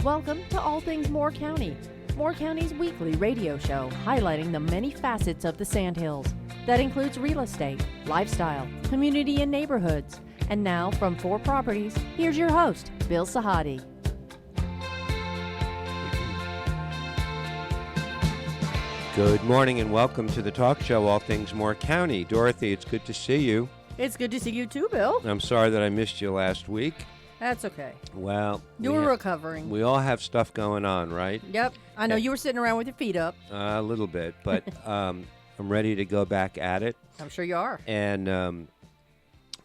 Welcome to All Things Moore County, Moore County's weekly radio show highlighting the many facets of the Sandhills. That includes real estate, lifestyle, community and neighborhoods. And now from 4 Properties, here's your host, Bill Sahadi. Good morning and welcome to the talk show, All Things Moore County. Dorothy, it's good to see you. It's good to see you too, Bill. I'm sorry that I missed you last week. That's okay. Well, You were recovering. We all have stuff going on, right? Yep. I know you were sitting around with your feet up. A little bit, but I'm ready to go back at it. I'm sure you are. And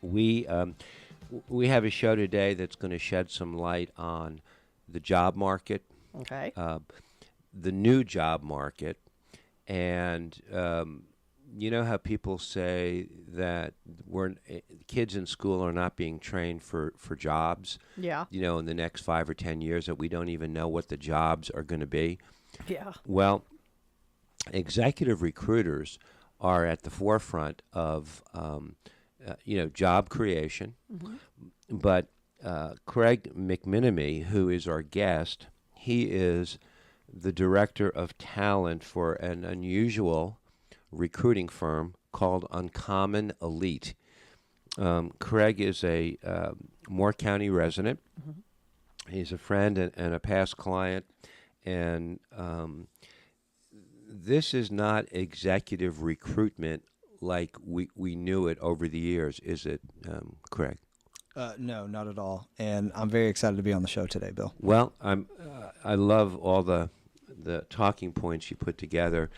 we have a show today that's going to shed some light on the job market. Okay. The new job market. And you know how people say that kids in school are not being trained for jobs? Yeah. You know, in the next 5 or 10 years that we don't even know what the jobs are going to be. Yeah. Well, executive recruiters are at the forefront of, job creation. Mm-hmm. But Craig McMinimy, who is our guest, he is the director of talent for an unusual recruiting firm called Uncommon Elite. Craig is a Moore County resident. Mm-hmm. He's a friend and a past client. And this is not executive recruitment like we knew it over the years, is it, Craig? No, not at all. And I'm very excited to be on the show today, Bill. Well, I love all the talking points you put together.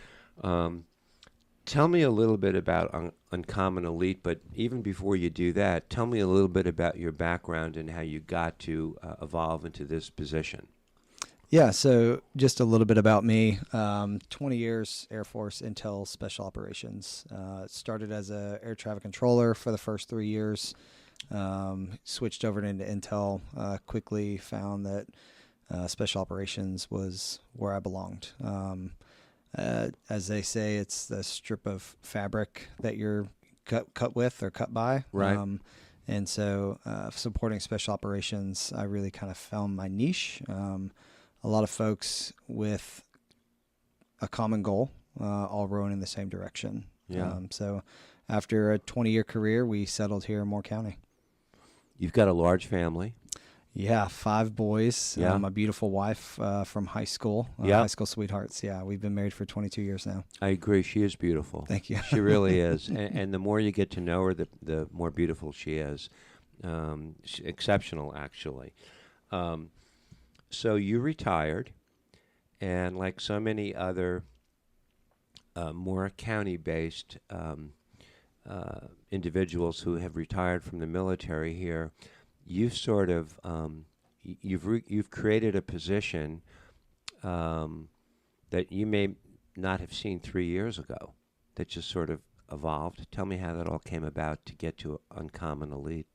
Tell me a little bit about Uncommon Elite, but even before you do that, tell me a little bit about your background and how you got to evolve into this position. Yeah, so just a little bit about me. 20 years Air Force Intel Special Operations. Started as a air traffic controller for the first 3 years. Switched over into Intel. Quickly found that Special Operations was where I belonged. As they say, it's the strip of fabric that you're cut with or cut by. Right. And so supporting Special Operations, I really kind of found my niche. A lot of folks with a common goal, all rowing in the same direction. Yeah. So after a 20-year career, we settled here in Moore County. You've got a large family. Yeah, 5 boys. Yeah. My beautiful wife from high school. Yeah. High school sweethearts. Yeah, we've been married for 22 years now. I agree. She is beautiful. Thank you. She really is. And the more you get to know her, the more beautiful she is. Exceptional, actually. So you retired, and like so many other Moore County-based individuals who have retired from the military here, you've sort of you've created a position that you may not have seen 3 years ago, that just sort of evolved. Tell me how that all came about to get to Uncommon Elite.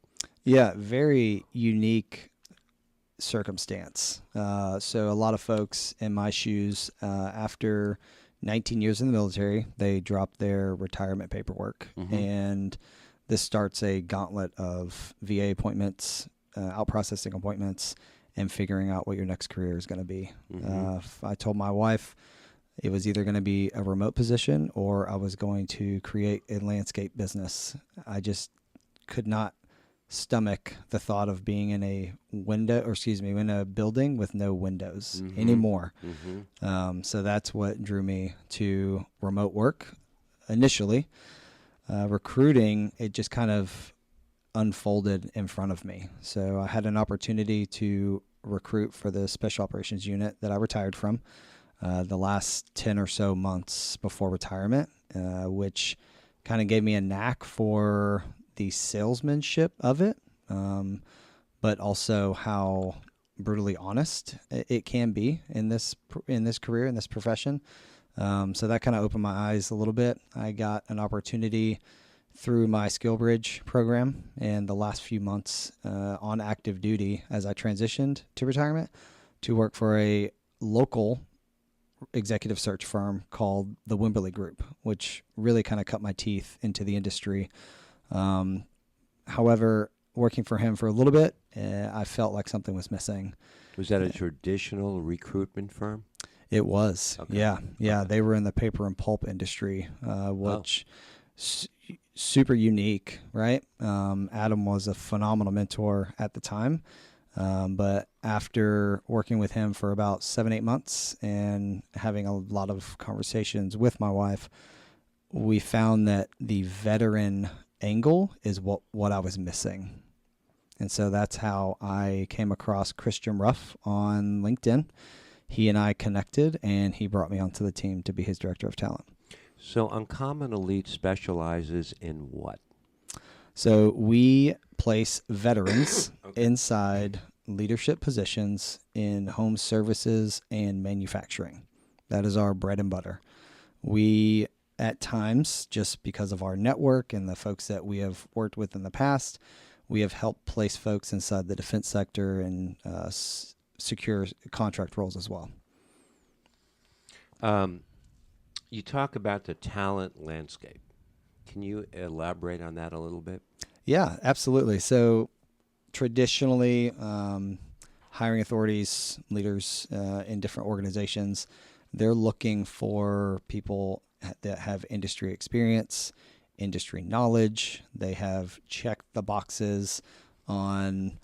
Yeah, very unique circumstance. So a lot of folks in my shoes, after 19 years in the military, they dropped their retirement paperwork. Mm-hmm. And this starts a gauntlet of VA appointments, out processing appointments, and figuring out what your next career is going to be. Mm-hmm. I told my wife it was either going to be a remote position or I was going to create a landscape business. I just could not stomach the thought of being in a in a building with no windows mm-hmm. anymore. Mm-hmm. So that's what drew me to remote work initially. Recruiting, it just kind of unfolded in front of me. So I had an opportunity to recruit for the Special Operations unit that I retired from the last 10 or so months before retirement, which kind of gave me a knack for the salesmanship of it, but also how brutally honest it can be in this career, in this profession. So that kind of opened my eyes a little bit. I got an opportunity through my Skill Bridge program in the last few months on active duty as I transitioned to retirement to work for a local executive search firm called the Wimberley Group, which really kind of cut my teeth into the industry. However, working for him for a little bit, I felt like something was missing. Was that a traditional recruitment firm? It was. Okay. Yeah. Okay. They were in the paper and pulp industry, which super unique, right? Adam was a phenomenal mentor at the time. But after working with him for about 7-8 months and having a lot of conversations with my wife, we found that the veteran angle is what I was missing. And so that's how I came across Christian Ruff on LinkedIn. He and I connected, and he brought me onto the team to be his director of talent. So Uncommon Elite specializes in what? So we place veterans inside leadership positions in home services and manufacturing. That is our bread and butter. We, at times, just because of our network and the folks that we have worked with in the past, we have helped place folks inside the defense sector and secure contract roles as well. You talk about the talent landscape. Can you elaborate on that a little bit? Yeah, absolutely. So traditionally, hiring authorities, leaders in different organizations, they're looking for people that have industry experience, industry knowledge. They have checked the boxes on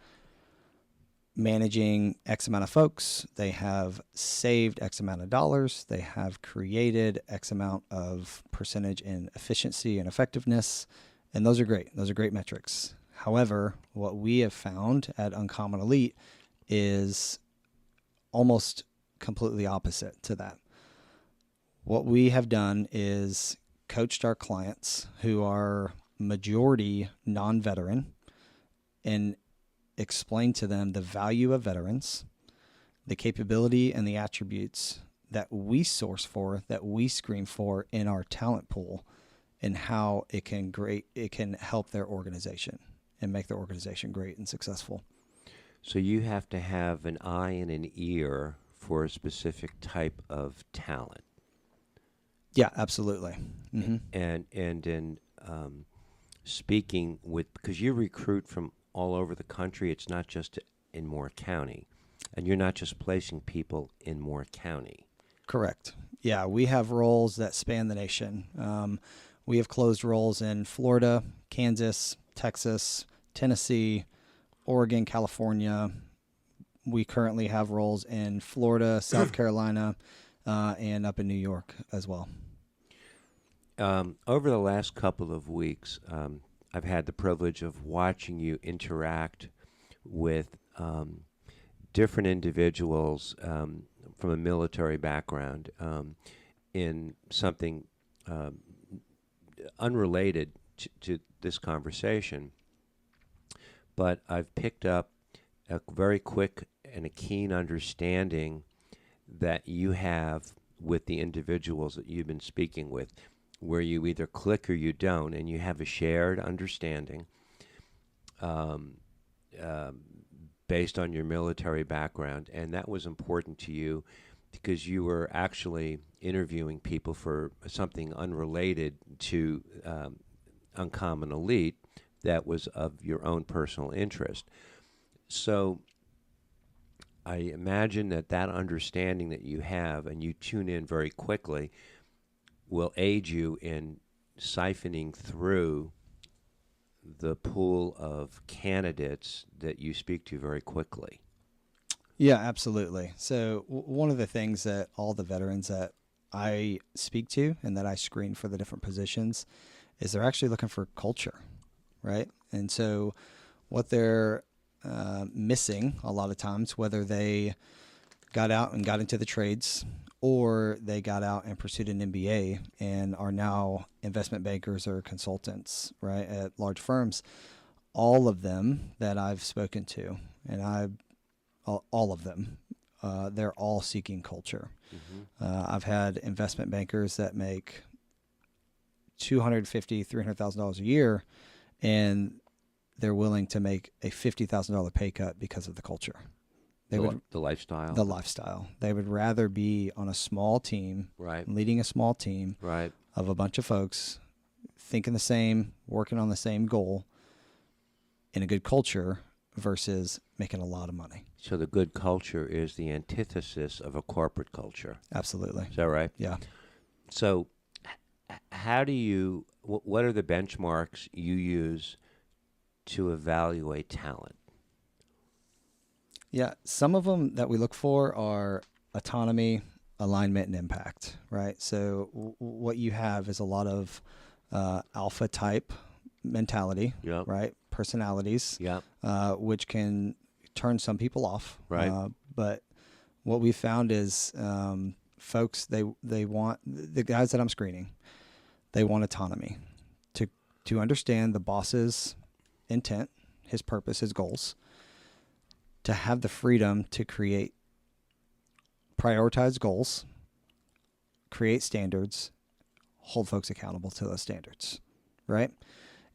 managing X amount of folks. They have saved X amount of dollars. They have created X amount of percentage in efficiency and effectiveness. And those are great. Those are great metrics. However, what we have found at Uncommon Elite is almost completely opposite to that. What we have done is coached our clients who are majority non-veteran and explained to them the value of veterans, the capability and the attributes that we source for, that we screen for in our talent pool, and how it can help their organization and make their organization great and successful. So you have to have an eye and an ear for a specific type of talent. Yeah, absolutely. Mm-hmm. And in speaking with, because you recruit from all over the country, it's not just in Moore County, and you're not just placing people in Moore County. Correct. Yeah, we have roles that span the nation. We have closed roles in Florida, Kansas, Texas, Tennessee, Oregon, California. We currently have roles in Florida, South Carolina, and up in New York as well. Over the last couple of weeks, I've had the privilege of watching you interact with different individuals from a military background in something unrelated to this conversation. But I've picked up a very quick and a keen understanding that you have with the individuals that you've been speaking with, where you either click or you don't, and you have a shared understanding based on your military background. And that was important to you because you were actually interviewing people for something unrelated to Uncommon Elite that was of your own personal interest. So I imagine that understanding that you have, and you tune in very quickly, will aid you in siphoning through the pool of candidates that you speak to very quickly. Yeah, absolutely. So one of the things that all the veterans that I speak to and that I screen for the different positions is they're actually looking for culture, right? And so what they're missing a lot of times, whether they got out and got into the trades or they got out and pursued an MBA and are now investment bankers or consultants, right, at large firms, all of them that I've spoken to, and all of them, they're all seeking culture. Mm-hmm. I've had investment bankers that make $250,000, $300,000 a year, and they're willing to make a $50,000 pay cut because of the culture. The lifestyle. The lifestyle. They would rather be on a small team, right, leading a small team, right, of a bunch of folks thinking the same, working on the same goal in a good culture versus making a lot of money. So the good culture is the antithesis of a corporate culture. Absolutely. Is that right? Yeah. So how do you, what are the benchmarks you use to evaluate talent? Yeah. Some of them that we look for are autonomy, alignment, and impact, right? So what you have is a lot of alpha type mentality, Yep. right? Personalities, Yep. which can turn some people off. Right. But what we found is folks, they want, the guys that I'm screening, they want autonomy to understand the boss's intent, his purpose, his goals, to have the freedom to prioritize goals, create standards, hold folks accountable to those standards, right?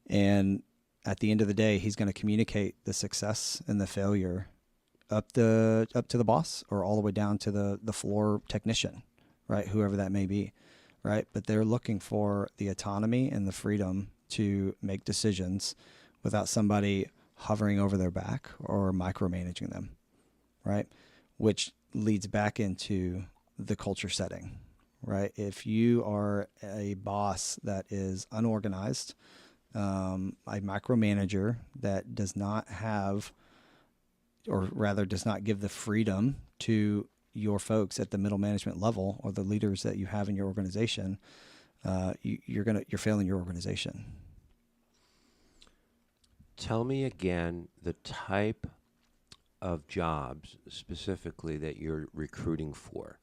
And at the end of the day, he's going to communicate the success and the failure up to the boss or all the way down to the floor technician, right? Whoever that may be, right? But they're looking for the autonomy and the freedom to make decisions without somebody hovering over their back or micromanaging them, right? Which leads back into the culture setting, right? If you are a boss that is unorganized, a micromanager that does not have, or rather does not give the freedom to your folks at the middle management level or the leaders that you have in your organization, you're failing your organization. Tell me again the type of jobs specifically that you're recruiting for.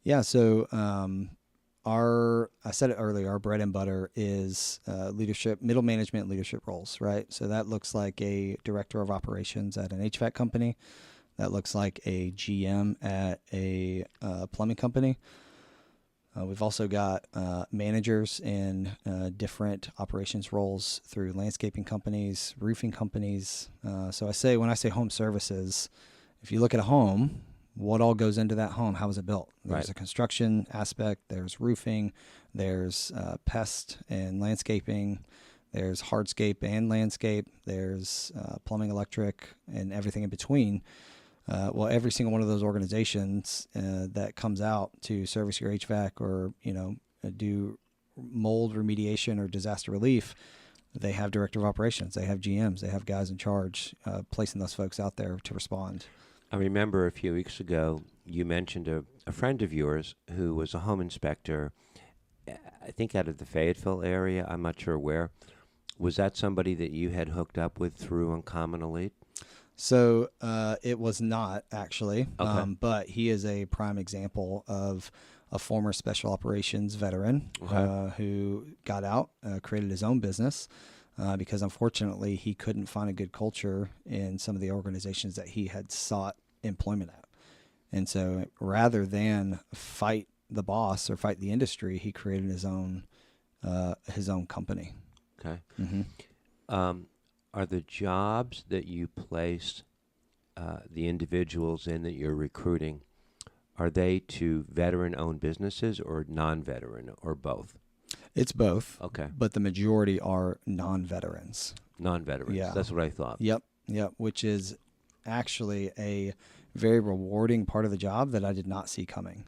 Yeah, so I said it earlier, our bread and butter is leadership, middle management leadership roles, right? So that looks like a director of operations at an HVAC company. That looks like a GM at a plumbing company. We've also got managers in different operations roles through landscaping companies, roofing companies. So when I say home services, if you look at a home, what all goes into that home? How is it built? There's a construction aspect, there's roofing, there's pest and landscaping, there's hardscape and landscape, there's plumbing, electric, and everything in between. Well, every single one of those organizations that comes out to service your HVAC or, do mold remediation or disaster relief, they have director of operations, they have GMs, they have guys in charge, placing those folks out there to respond. I remember a few weeks ago you mentioned a friend of yours who was a home inspector, I think out of the Fayetteville area. I'm not sure where. Was that somebody that you had hooked up with through Uncommon Elite? So it was not actually, Okay. but he is a prime example of a former special operations veteran who got out, created his own business because unfortunately he couldn't find a good culture in some of the organizations that he had sought employment at. And so rather than fight the boss or fight the industry, he created his own company. Okay. Mm-hmm. Are the jobs that you place the individuals in that you're recruiting, are they to veteran-owned businesses or non-veteran or both? It's both. Okay. But the majority are non-veterans. Non-veterans. Yeah. That's what I thought. Yep. Which is actually a very rewarding part of the job that I did not see coming.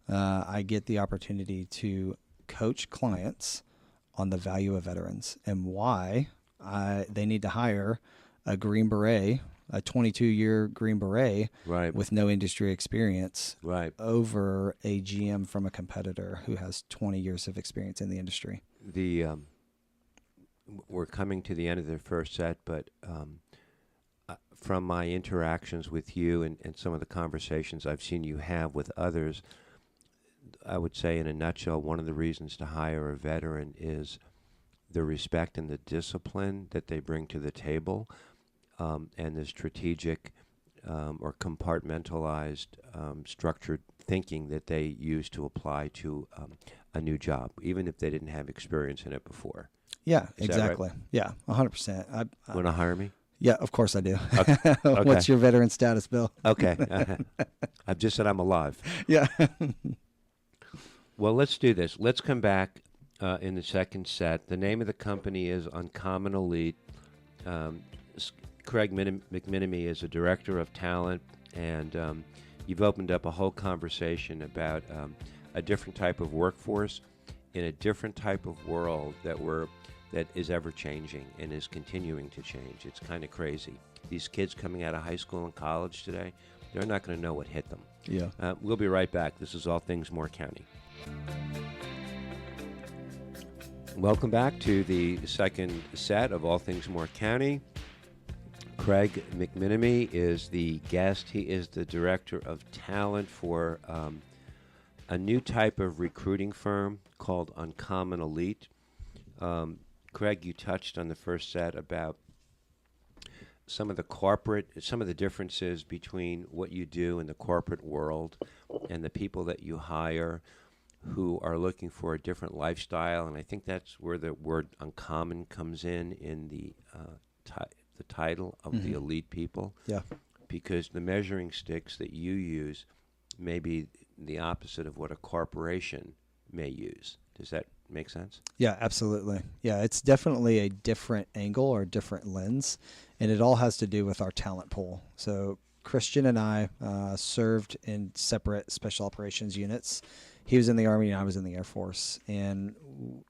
I get the opportunity to coach clients on the value of veterans and why they need to hire a Green Beret, a 22-year Green Beret with no industry experience over a GM from a competitor who has 20 years of experience in the industry. We're coming to the end of the first set, but from my interactions with you and some of the conversations I've seen you have with others, I would say in a nutshell, one of the reasons to hire a veteran is the respect and the discipline that they bring to the table, and the strategic or compartmentalized structured thinking that they use to apply to a new job, even if they didn't have experience in it before. Yeah, Is exactly. that right? Yeah, 100%. Want to hire me? Yeah, of course I do. Okay. What's your veteran status, Bill? Okay. I've just said I'm alive. Yeah. Well, let's do this. Let's come back in the second set. The name of the company is Uncommon Elite. Craig McMinimy is a director of talent, and you've opened up a whole conversation about a different type of workforce in a different type of world that is ever changing and is continuing to change. It's kind of crazy. These kids coming out of high school and college today, they're not going to know what hit them. Yeah. We'll be right back. This is All Things Moore County. Welcome back to the second set of All Things Moore County. Craig McMinimy is the guest. He is the director of talent for a new type of recruiting firm called Uncommon Elite. Craig, you touched on the first set about some of the differences between what you do in the corporate world and the people that you hire who are looking for a different lifestyle. And I think that's where the word uncommon comes in the title of the elite people. Yeah. Because the measuring sticks that you use may be the opposite of what a corporation may use. Does that make sense? Yeah, absolutely. Yeah, it's definitely a different angle or different lens, and it all has to do with our talent pool. So Christian and I served in separate special operations units. He was in the Army and I was in the Air Force. And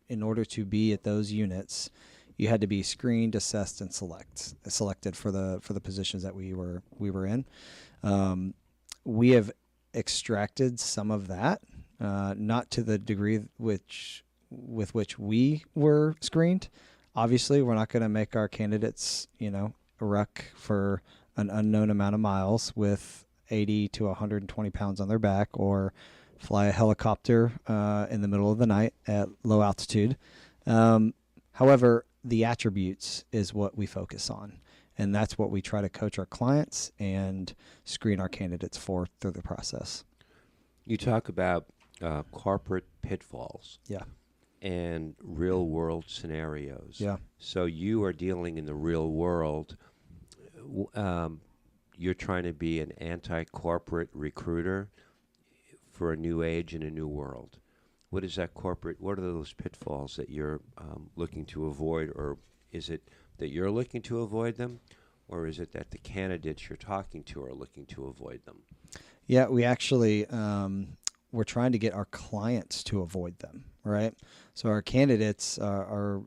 in order to be at those units, you had to be screened, assessed, and selected for the positions that we were in. We have extracted some of that, not to the degree with which we were screened. Obviously, we're not going to make our candidates, ruck for an unknown amount of miles with 80 to 120 pounds on their back, or fly a helicopter in the middle of the night at low altitude. However, the attributes is what we focus on, and that's what we try to coach our clients and screen our candidates for through the process. You talk about corporate pitfalls. Yeah. And real world scenarios. Yeah. So you are dealing in the real world. You're trying to be an anti-corporate recruiter for a new age and a new world. What is that what are those pitfalls that you're looking to avoid, or is it that you're looking to avoid them, or is it that the candidates you're talking to are looking to avoid them? Yeah, we actually, we're trying to get our clients to avoid them, right? So our candidates are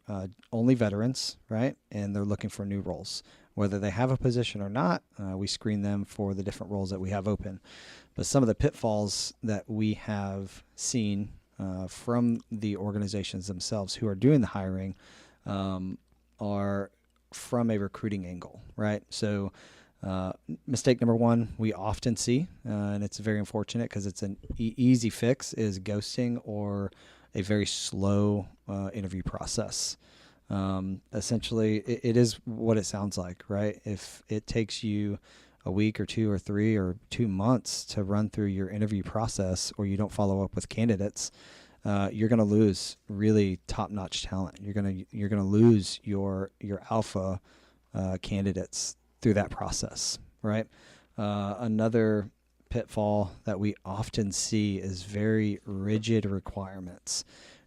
only veterans, right? And they're looking for new roles. Whether they have a position or not, we screen them for the different roles that we have open. But some of the pitfalls that we have seen from the organizations themselves who are doing the hiring are from a recruiting angle, right? So mistake number one we often see, and it's very unfortunate because it's an easy fix, is ghosting or a very slow interview process. Essentially, it is what it sounds like, right? If it takes you a week or 2 or 3 or 2 months to run through your interview process, or you don't follow up with candidates, you're going to lose really top-notch talent. You're going to lose your alpha candidates through that process, right? Another pitfall that we often see is very rigid requirements.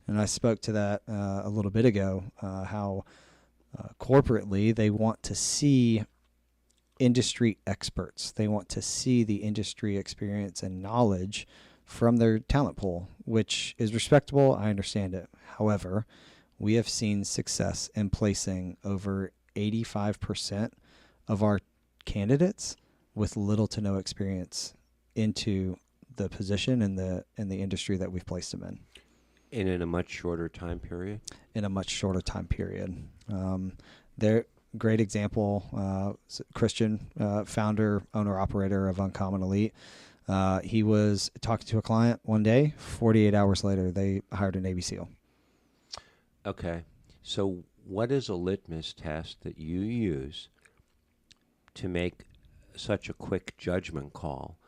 And I spoke to that a little bit ago, how corporately they want to see industry experts. They want to see the industry experience and knowledge from their talent pool, which is respectable. I understand it. However, we have seen success in placing over 85% of our candidates with little to no experience into the position and the industry that we've placed them in. And in a much shorter time period? In a much shorter time period. Great example, Christian, founder, owner, operator of Uncommon Elite. He was talking to a client one day. 48 hours later, they hired a Navy SEAL. Okay. So what is a litmus test that you use to make such a quick judgment call?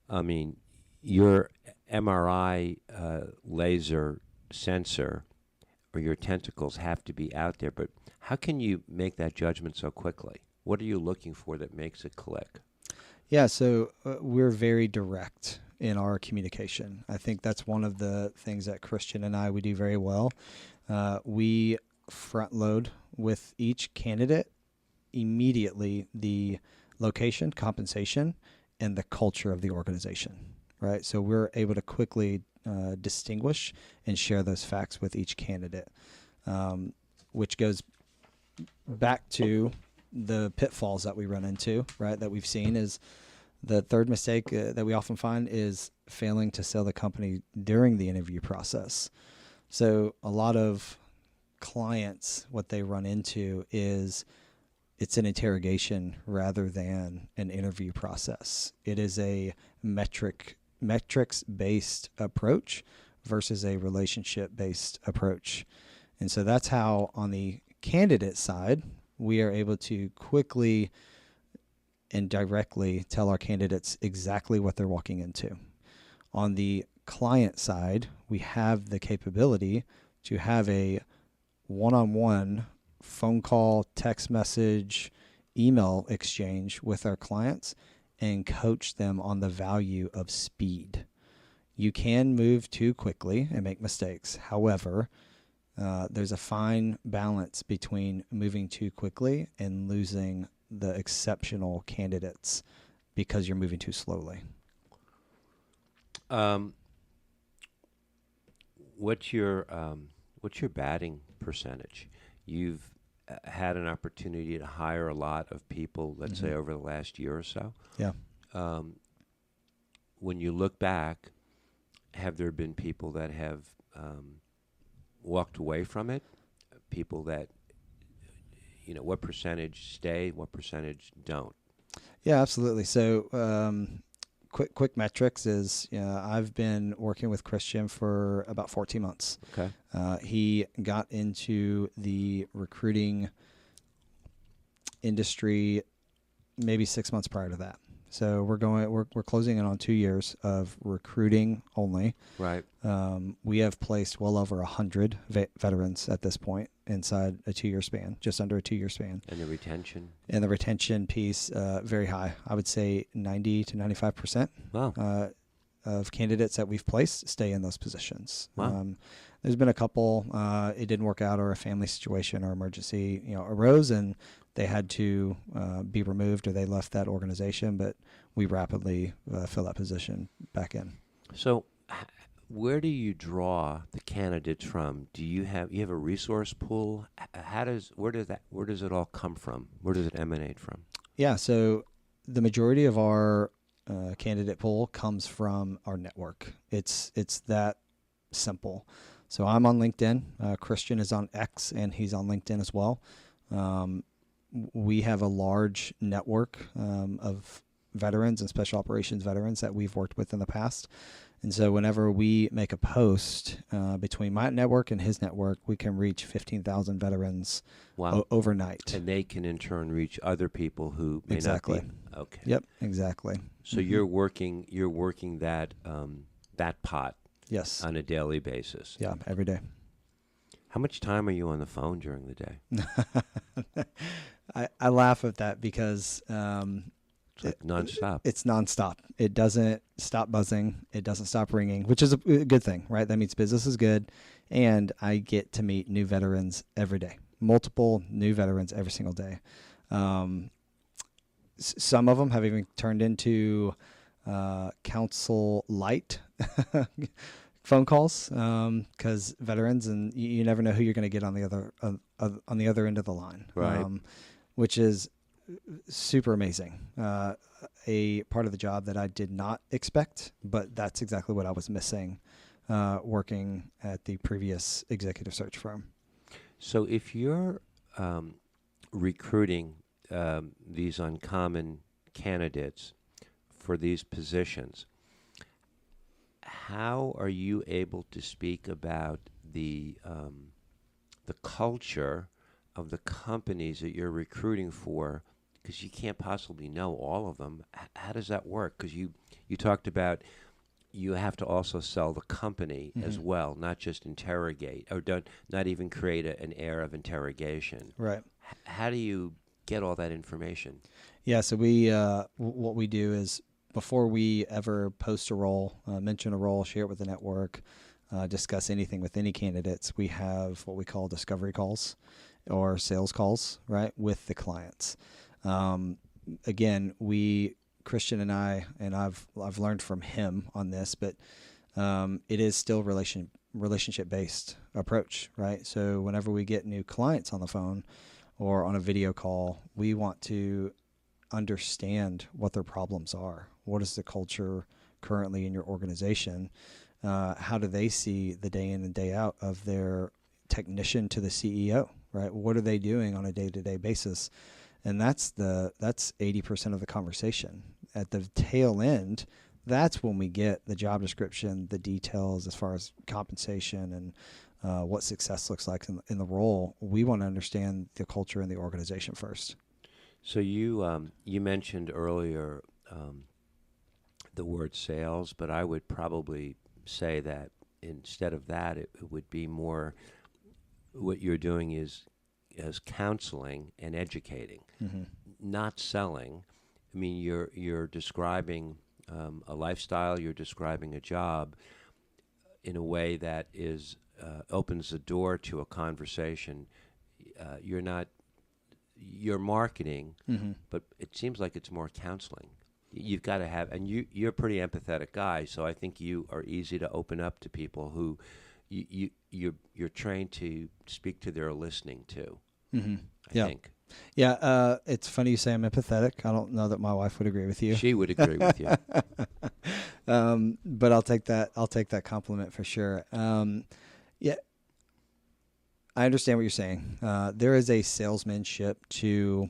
I mean, your MRI laser sensor or your tentacles have to be out there, but how can you make that judgment so quickly? What are you looking for that makes it click? Yeah, so we're very direct in our communication. I think that's one of the things that Christian and we do very well. We front load with each candidate immediately the location, compensation, and the culture of the organization, right? So we're able to quickly distinguish and share those facts with each candidate, which goes back to the pitfalls that we run into, right? That we've seen is the third mistake that we often find is failing to sell the company during the interview process. So a lot of clients, what they run into is it's an interrogation rather than an interview process. It is a metrics-based approach versus a relationship-based approach. And so that's how on the candidate side, we are able to quickly and directly tell our candidates exactly what they're walking into. On the client side, we have the capability to have a one-on-one phone call, text message, email exchange with our clients and coach them on the value of speed. You can move too quickly and make mistakes. However, there's a fine balance between moving too quickly and losing the exceptional candidates because you're moving too slowly. What's your batting percentage? You've had an opportunity to hire a lot of people, let's say over the last year or so. Yeah. When you look back, have there been people that have walked away from it? People that, what percentage stay, what percentage don't? Yeah, absolutely. So quick metrics is I've been working with Christian for about 14 months. Okay. He got into the recruiting industry maybe 6 months prior to that. So we're closing in on 2 years of recruiting only. Right. We have placed well over 100 veterans at this point inside a 2-year span, just under a 2-year span. And the retention? And the retention piece, very high. I would say 90 to 95%. Wow. Of candidates that we've placed stay in those positions. Wow. There's been a couple, it didn't work out, or a family situation or emergency, arose, and they had to be removed, or they left that organization. But we rapidly fill that position back in. So, where do you draw the candidates from? Do you have a resource pool? Where does it all come from? Where does it emanate from? Yeah. So the majority of our candidate pool comes from our network. It's that simple. So I'm on LinkedIn. Christian is on X, and he's on LinkedIn as well. We have a large network of veterans and special operations veterans that we've worked with in the past. And so whenever we make a post between my network and his network, we can reach 15,000 veterans overnight. And they can in turn reach other people who may exactly. not be. Okay. Yep, exactly. So you're working that pot. Yes. On a daily basis. Yeah, every day. How much time are you on the phone during the day? I laugh at that because it's like nonstop. It's nonstop. It doesn't stop buzzing. It doesn't stop ringing, which is a good thing, right? That means business is good, and I get to meet new veterans every day. Multiple new veterans every single day. Some of them have even turned into counsel light phone calls because veterans, and you never know who you're going to get on the other end of the line, right? Which is super amazing. A part of the job that I did not expect, but that's exactly what I was missing working at the previous executive search firm. So if you're recruiting these uncommon candidates for these positions, how are you able to speak about the culture of the companies that you're recruiting for? Because you can't possibly know all of them. How does that work? Because you talked about you have to also sell the company as well, not just interrogate, or not even create an air of interrogation. Right. How do you get all that information? Yeah, so we what we do is before we ever post a role, mention a role, share it with the network, discuss anything with any candidates, we have what we call discovery calls, or sales calls, right, with the clients. Again, Christian and I've learned from him on this, but it is still relationship based approach, right? So whenever we get new clients on the phone or on a video call, we want to understand what their problems are. What is the culture currently in your organization? How do they see the day in and day out of their technician to the CEO, right? What are they doing on a day-to-day basis? And that's 80% of the conversation. At the tail end, that's when we get the job description, the details as far as compensation and what success looks like in the role. We want to understand the culture in the organization first. So you mentioned earlier the word sales, but I would probably say that instead of that, it would be more what you're doing is counseling and educating, not selling. I mean, you're describing a lifestyle, you're describing a job in a way that is opens the door to a conversation. You're marketing, but it seems like it's more counseling. You've got to have, and you're a pretty empathetic guy, so I think you are easy to open up to people who you're trained to speak to their listening to. I think. Yeah, it's funny you say I'm empathetic. I don't know that my wife would agree with you. She would agree with you. But I'll take that compliment for sure. Yeah, I understand what you're saying. There is a salesmanship to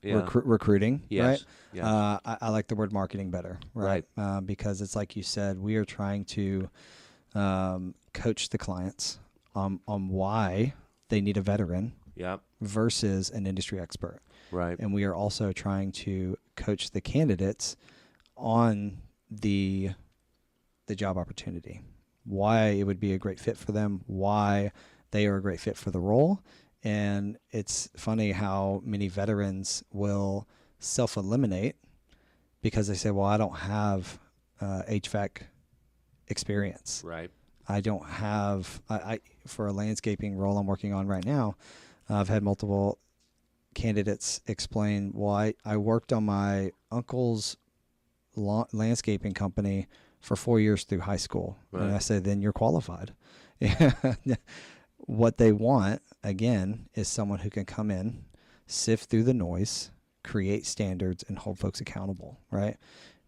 recruiting, yes. right? Yes. I like the word marketing better, right? Because it's like you said, we are trying to coach the clients on why they need a veteran versus an industry expert. Right. And we are also trying to coach the candidates on the job opportunity, why it would be a great fit for them, why they are a great fit for the role. And it's funny how many veterans will self-eliminate because they say, well, I don't have HVAC experience. Right. I don't have, for a landscaping role I'm working on right now, I've had multiple candidates explain why I worked on my uncle's landscaping company for 4 years through high school. Right. And I said, then you're qualified. What they want, again, is someone who can come in, sift through the noise, create standards, and hold folks accountable, right?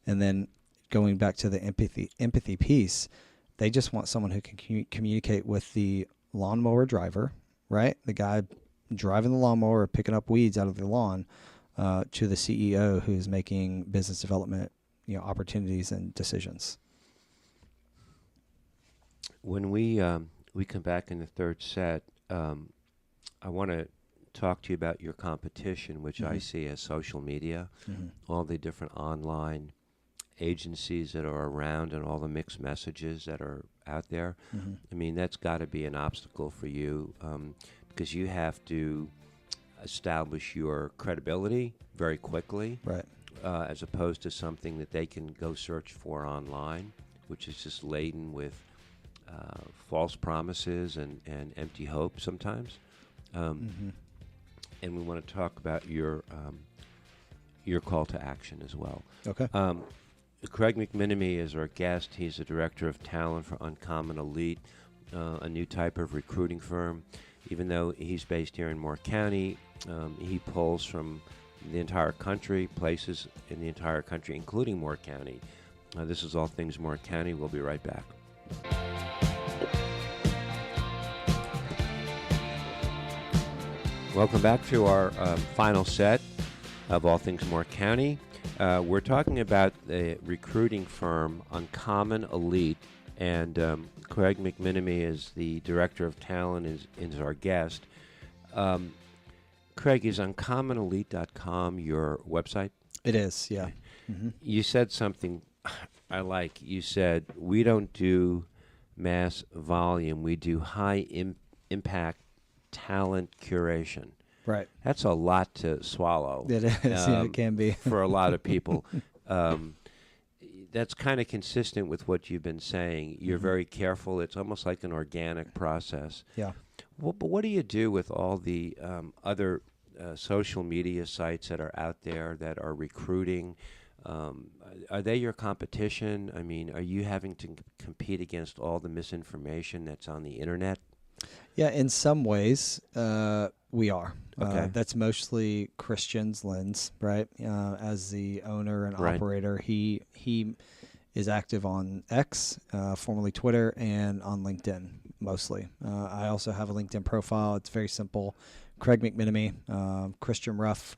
And then going back to the empathy piece, they just want someone who can communicate with the lawnmower driver, right? The guy driving the lawnmower or picking up weeds out of the lawn, to the CEO who's making business development, opportunities and decisions. When we come back in the third set, I want to talk to you about your competition, which I see as social media, all the different online agencies that are around and all the mixed messages that are out there. I mean, that's got to be an obstacle for you because you have to establish your credibility very quickly, right? As opposed to something that they can go search for online, which is just laden with false promises and empty hope sometimes. And we want to talk about your call to action as well. Okay. Craig McMinimy is our guest. He's the director of talent for Uncommon Elite, a new type of recruiting firm. Even though he's based here in Moore County, he pulls from the entire country, places in the entire country, including Moore County. This is All Things Moore County. We'll be right back. Welcome back to our final set of All Things Moore County. We're talking about the recruiting firm Uncommon Elite, and Craig McMinimy is the director of talent, is our guest. Craig, is uncommonelite.com your website? It is, yeah. You said something I like. You said, we don't do mass volume. We do high impact talent curation. Right. That's a lot to swallow. It is. Yeah, it can be. For a lot of people. That's kind of consistent with what you've been saying. You're very careful. It's almost like an organic process. Yeah. Well, but what do you do with all the other social media sites that are out there that are recruiting? Are they your competition? I mean, are you having to compete against all the misinformation that's on the internet? Yeah, in some ways, we are. Okay. That's mostly Christian's lens, right? As the owner and Right. operator, he is active on X, formerly Twitter, and on LinkedIn mostly. I also have a LinkedIn profile. It's very simple. Craig McMinimy, Christian Ruff,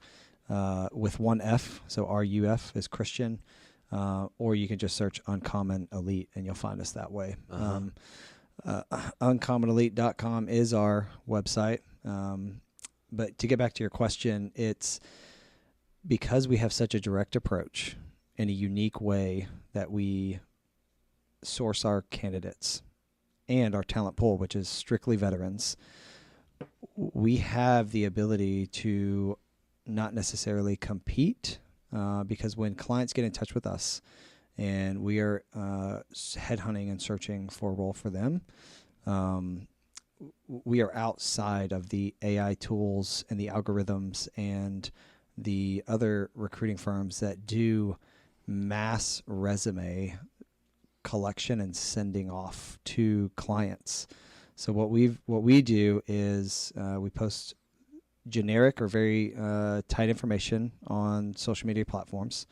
with one F, so RUF is Christian, or you can just search Uncommon Elite, and you'll find us that way. Uncommonelite.com is our website. But to get back to your question, it's because we have such a direct approach in a unique way that we source our candidates and our talent pool, which is strictly veterans. We have the ability to not necessarily compete, because when clients get in touch with us and we are headhunting and searching for a role for them, we are outside of the AI tools and the algorithms and the other recruiting firms that do mass resume collection and sending off to clients. So what we do is we post generic or very tight information on social media platforms,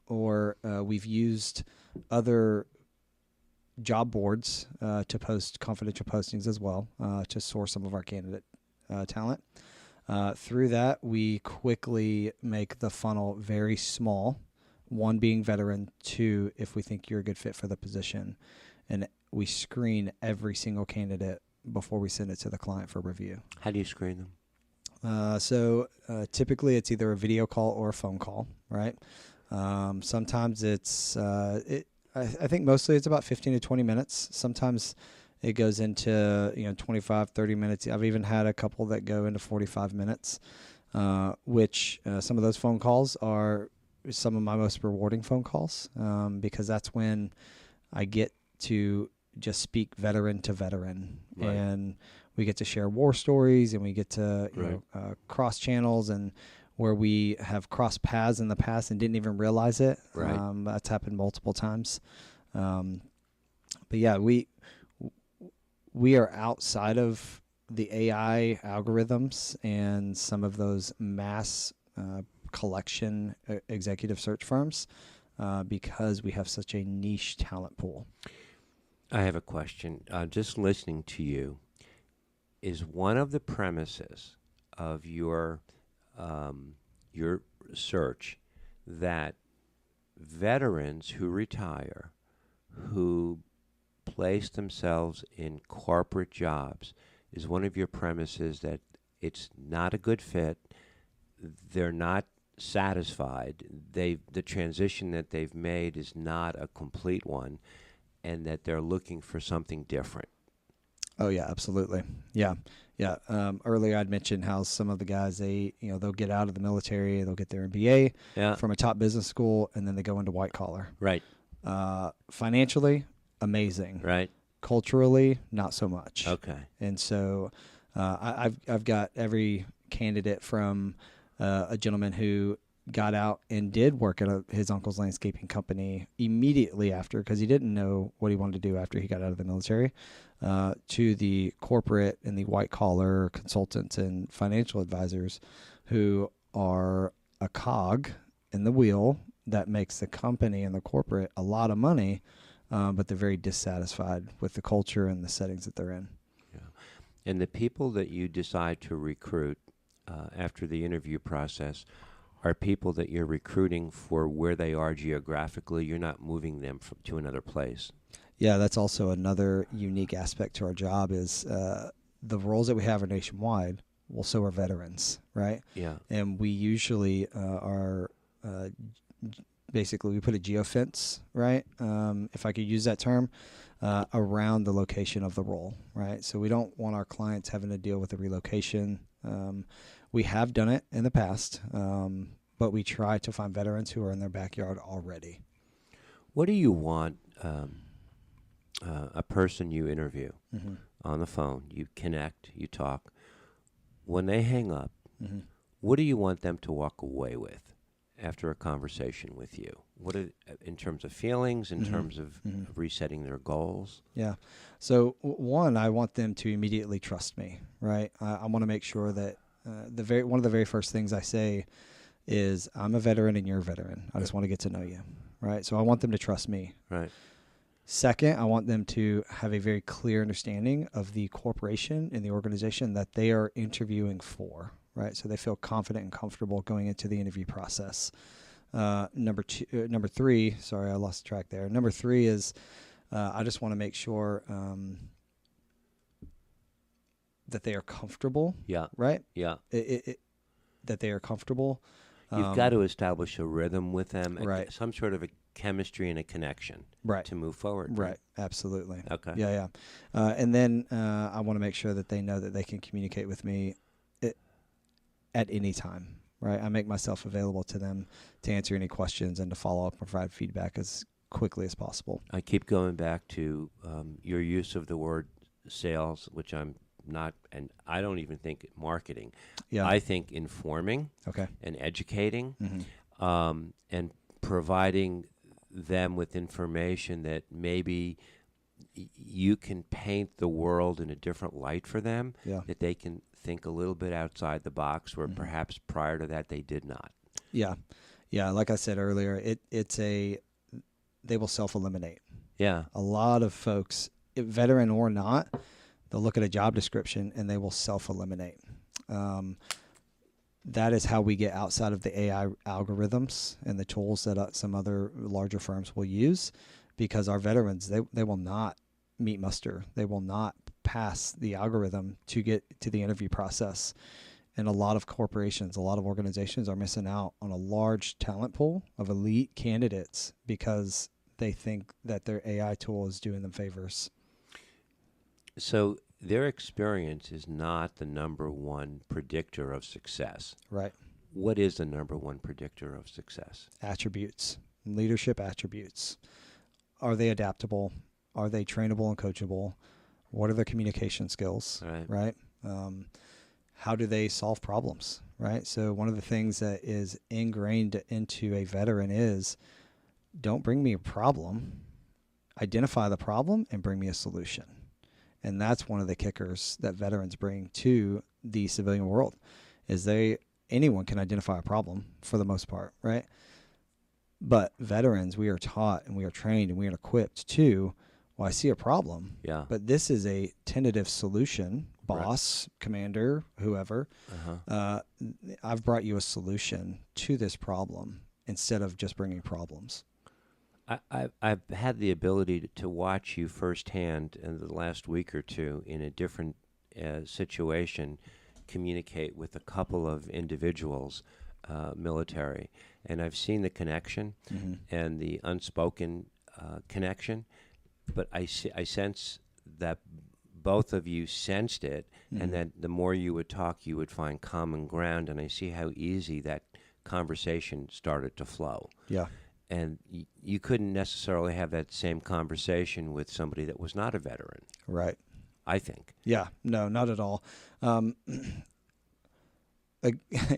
or we've used other job boards to post confidential postings as well, to source some of our candidate talent. Through that, we quickly make the funnel very small, one being veteran, two, if we think you're a good fit for the position. And we screen every single candidate before we send it to the client for review. How do you screen them? So typically it's either a video call or a phone call, right? Sometimes it's, I think mostly it's about 15 to 20 minutes. Sometimes it goes into 25, 30 minutes. I've even had a couple that go into 45 minutes, which some of those phone calls are some of my most rewarding phone calls, because that's when I get to just speak veteran to veteran, right. And we get to share war stories, and we get to right. Cross channels, and where we have crossed paths in the past and didn't even realize it. Right. That's happened multiple times. But yeah, we are outside of the AI algorithms and some of those mass collection executive search firms, because we have such a niche talent pool. I have a question. Just listening to you, is one of the premises of your search that veterans who retire, who place themselves in corporate jobs, is one of your premises that it's not a good fit, they're not satisfied, the transition that they've made is not a complete one, and that they're looking for something different? Oh yeah, absolutely. Yeah. Earlier I'd mentioned how some of the guys, they'll get out of the military, they'll get their MBA from a top business school, and then they go into white collar. Right. Financially, amazing. Right. Culturally, not so much. Okay. And so I've got every candidate from a gentleman who got out and did work at his uncle's landscaping company immediately after, because he didn't know what he wanted to do after he got out of the military, to the corporate and the white collar consultants and financial advisors who are a cog in the wheel that makes the company and the corporate a lot of money, but they're very dissatisfied with the culture and the settings that they're in. Yeah. And the people that you decide to recruit after the interview process are people that you're recruiting for where they are geographically. You're not moving them to another place. Yeah, that's also another unique aspect to our job is the roles that we have are nationwide. Well, so are veterans, right? Yeah. And we usually are basically we put a geofence, right? If I could use that term, around the location of the role, right? So we don't want our clients having to deal with the relocation. We have done it in the past, but we try to find veterans who are in their backyard already. What do you want a person you interview? on the phone, you connect, you talk. When they hang up, Mm-hmm. what do you want them to walk away with after a conversation with you? What are, in terms of feelings, in terms of resetting their goals? Yeah. So one, I want them to immediately trust me, right? I want to make sure that one of the very first things I say is, I'm a veteran and you're a veteran. I just want to get to know you, right? So I want them to trust me. Right. Second, I want them to have a very clear understanding of the corporation and the organization that they are interviewing for, right? So they feel confident and comfortable going into the interview process. Number three, sorry, I lost track there. Number three is, I just want to make sure that they are comfortable. Yeah. Right? Yeah. That they are comfortable. You've got to establish a rhythm with them, Right. some sort of a chemistry and a connection Right. to move forward. Right. Absolutely. Okay. Yeah. And then I want to make sure that they know that they can communicate with me at any time. Right. I make myself available to them to answer any questions and to follow up and provide feedback as quickly as possible. I keep going back to your use of the word sales, which I'm not, and I don't even think marketing. Yeah. I think informing Okay. and educating Mm-hmm. and providing them with information that maybe you can paint the world in a different light for them, Yeah. that they can think a little bit outside the box where perhaps prior to that they did not. Yeah. Yeah. Like I said earlier, they will self-eliminate. Yeah. A lot of folks, veteran or not, they'll look at a job description and they will self-eliminate. That is how we get outside of the AI algorithms and the tools that some other larger firms will use, because our veterans, they will not meet muster. They will not pass the algorithm to get to the interview process. And a lot of corporations, a lot of organizations are missing out on a large talent pool of elite candidates because they think that their AI tool is doing them favors. So their experience is not the number one predictor of success. Right. What is the number one predictor of success? Attributes, leadership attributes. Are they adaptable? Are they trainable and coachable? What are their communication skills? Right. How do they solve problems? Right. So one of the things that is ingrained into a veteran is, don't bring me a problem. Identify the problem and bring me a solution. And that's one of the kickers that veterans bring to the civilian world, is anyone can identify a problem for the most part, right? But veterans, we are taught and we are trained and we are equipped to, well, I see a problem, but this is a tentative solution, boss, commander, whoever. I've brought you a solution to this problem instead of just bringing problems. I've had the ability to watch you firsthand in the last week or two in a different situation, communicate with a couple of individuals, military, and I've seen the connection and the unspoken connection, but I sense that both of you sensed it, and that the more you would talk, you would find common ground, and I see how easy that conversation started to flow. Yeah. And you couldn't necessarily have that same conversation with somebody that was not a veteran. Right. I think. Yeah. No, not at all.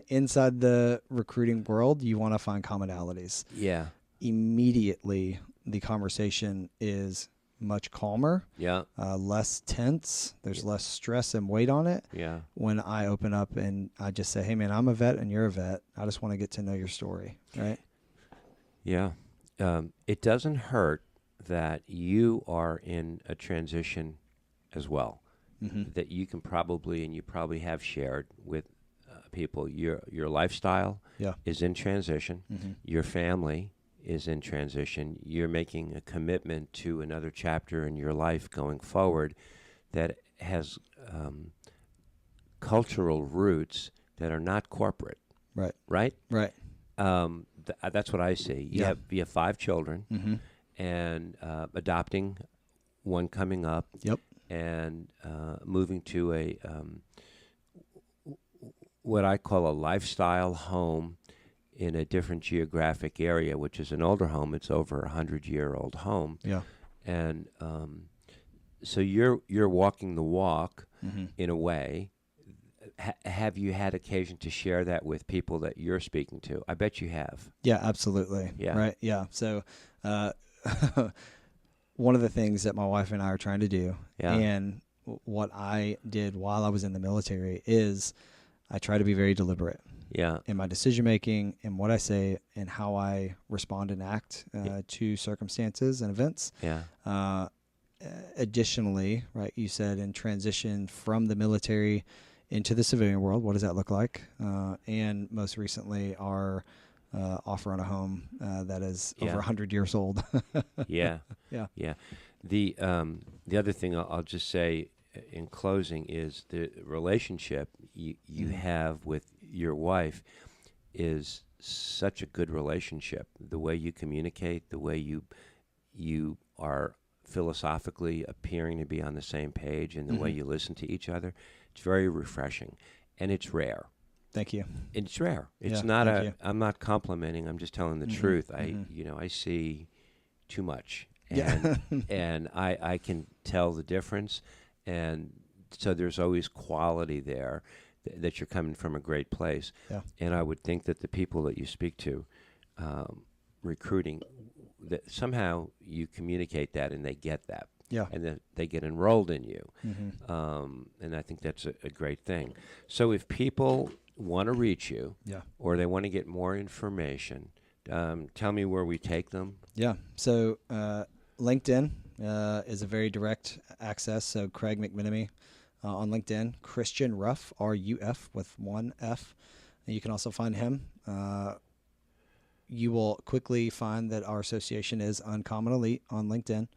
Inside the recruiting world, you want to find commonalities. Yeah. Immediately, the conversation is much calmer. Yeah. Less tense. There's less stress and weight on it. Yeah. When I open up and I just say, hey, man, I'm a vet and you're a vet. I just want to get to know your story. Right. Yeah. It doesn't hurt that you are in a transition as well, that you can probably, and you probably have shared with people, your lifestyle is in transition, your family is in transition, you're making a commitment to another chapter in your life going forward that has cultural roots that are not corporate. Right. Right? Right. That's what I see. You have 5 children, and adopting one coming up. Yep. And moving to a what I call a lifestyle home in a different geographic area, which is an older home. It's over 100-year-old home. Yeah. And So you're walking the walk Mm-hmm. in a way. Have you had occasion to share that with people that you're speaking to? I bet you have. Yeah, absolutely. Yeah. Right. Yeah. So, one of the things that my wife and I are trying to do, Yeah. and what I did while I was in the military, is I try to be very deliberate Yeah. in my decision making and what I say and how I respond and act to circumstances and events. Yeah. Additionally, right, you said in transition from the military into the civilian world, what does that look like? And most recently, our offer on a home that is over 100 years old. Yeah. Yeah. Yeah. The other thing I'll just say in closing is the relationship you have with your wife is such a good relationship. The way you communicate, the way you are philosophically appearing to be on the same page, and the way you listen to each other, it's very refreshing, and it's rare. Thank you. It's rare. It's Yeah, not thank you. I'm not complimenting. I'm just telling the truth. I see too much, and and I can tell the difference, and so there's always quality there that you're coming from a great place. Yeah. And I would think that the people that you speak to, recruiting, that somehow you communicate that and they get that. Yeah. And then they get enrolled in you. Mm-hmm. And I think that's a great thing. So if people want to reach you, Yeah. or they want to get more information, tell me where we take them. Yeah. So LinkedIn is a very direct access. So Craig McMinimy on LinkedIn, Christian Ruff, R-U-F with one F. And you can also find him. You will quickly find that our association is Uncommon Elite on LinkedIn.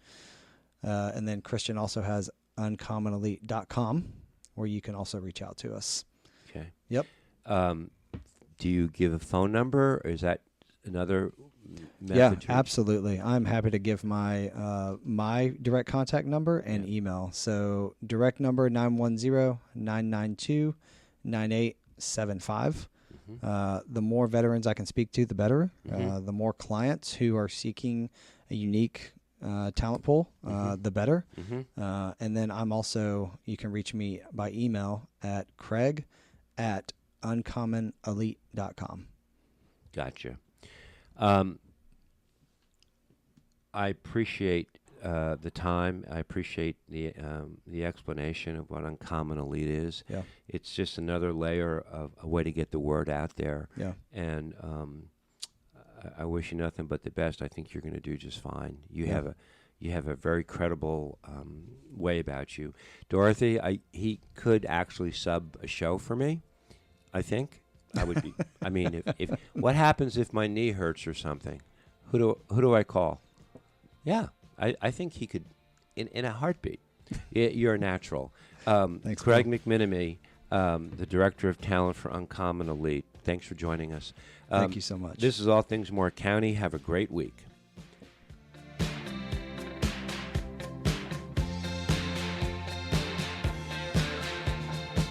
And then Christian also has uncommonelite.com, where you can also reach out to us. Okay. Yep. Do you give a phone number, or is that another method? Yeah, to reach? absolutely. I'm happy to give my my direct contact number and email. So direct number 910-992-9875. The more veterans I can speak to, the better. The more clients who are seeking a unique talent pool, the better. And then I'm also, you can reach me by email at craig@uncommonelite.com. Gotcha. I appreciate the time. I appreciate the explanation of what Uncommon Elite is. Yeah. It's just another layer of a way to get the word out there. Yeah. And I wish you nothing but the best. I think you're going to do just fine. You have a very credible way about you, Dorothy. He could actually sub a show for me. I think I would be. I mean, if what happens if my knee hurts or something? Who do I call? Yeah, I think he could, in a heartbeat. You're a natural. Thanks, Craig McMinimy, the Director of Talent for Uncommon Elite. Thanks for joining us. Thank you so much. This is All Things Moore County. Have a great week.